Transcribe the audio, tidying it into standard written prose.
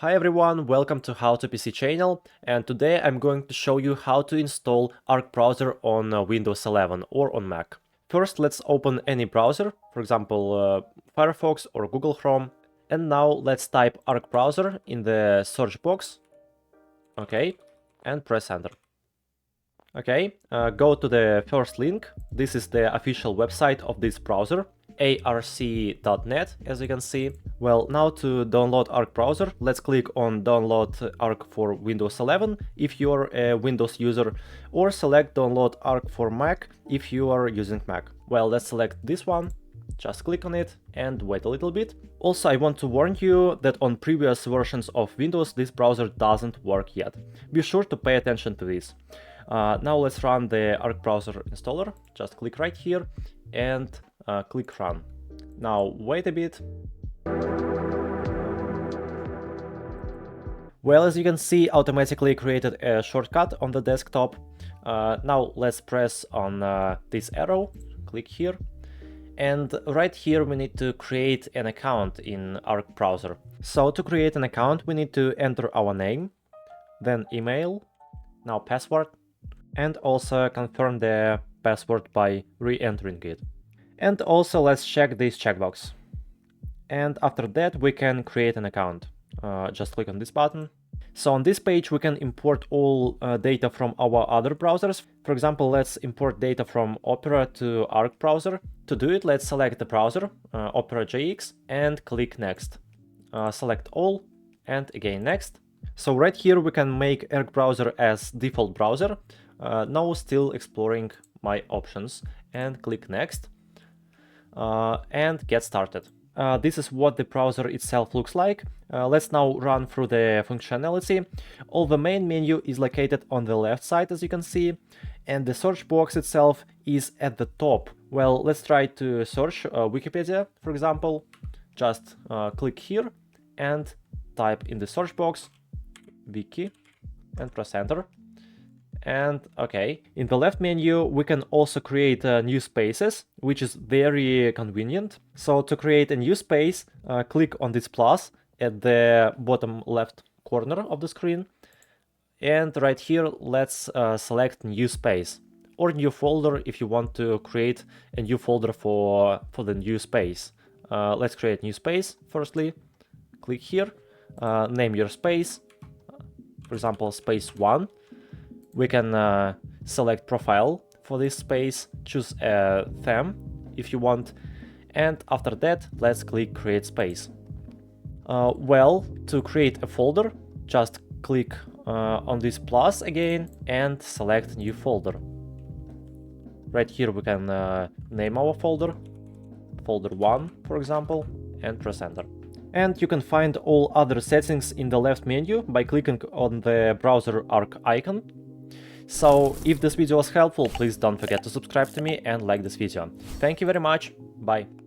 Hi everyone, welcome to How to PC channel, and today I'm going to show you how to install Arc browser on Windows 11 or on Mac. First, let's open any browser, for example Firefox or Google Chrome, and now let's type Arc browser in the search box, okay, and press enter. Okay, go to the first link. This is the official website of this browser, arc.net, as you can see. Well, now to download Arc browser, let's click on download Arc for Windows 11 if you're a Windows user, or select download Arc for Mac if you are using Mac. Well, let's select this one, just click on it and wait a little bit. Also, I want to warn you that on previous versions of Windows, this browser doesn't work yet. Be sure to pay attention to this. Now let's run the Arc browser installer. Just click right here and click run. Now wait a bit. Well, as you can see, automatically created a shortcut on the desktop. Now let's press on this arrow, click here, and right here we need to create an account in Arc browser. So to create an account, we need to enter our name, then email, now password, and also confirm the password by re-entering it. And also let's check this checkbox. And after that we can create an account. Just click on this button. So on this page we can import all data from our other browsers. For example, let's import data from Opera to Arc browser. To do it, let's select the browser, Opera JX, and click next. Select all, and again next. So right here we can make Arc browser as default browser. Now still exploring my options, and click next and get started. This is what the browser itself looks like. Let's now run through the functionality. All the main menu is located on the left side, as you can see, and the search box itself is at the top. Well, let's try to search Wikipedia, for example. Just click here and type in the search box wiki and press enter. And okay, in the left menu we can also create new spaces, which is very convenient. So to create a new space, click on this plus at the bottom left corner of the screen, and right here let's select new space or new folder if you want to create a new folder for the new space. Let's create new space. Firstly, click here, name your space, for example space 1. We can select profile for this space, choose a theme if you want, and after that let's click create space. Well, to create a folder, just click on this plus again and select new folder. Right here we can name our folder, folder 1 for example, and press enter. And you can find all other settings in the left menu by clicking on the browser Arc icon. So if this video was helpful, please don't forget to subscribe to me and like this video. Thank you very much. Bye.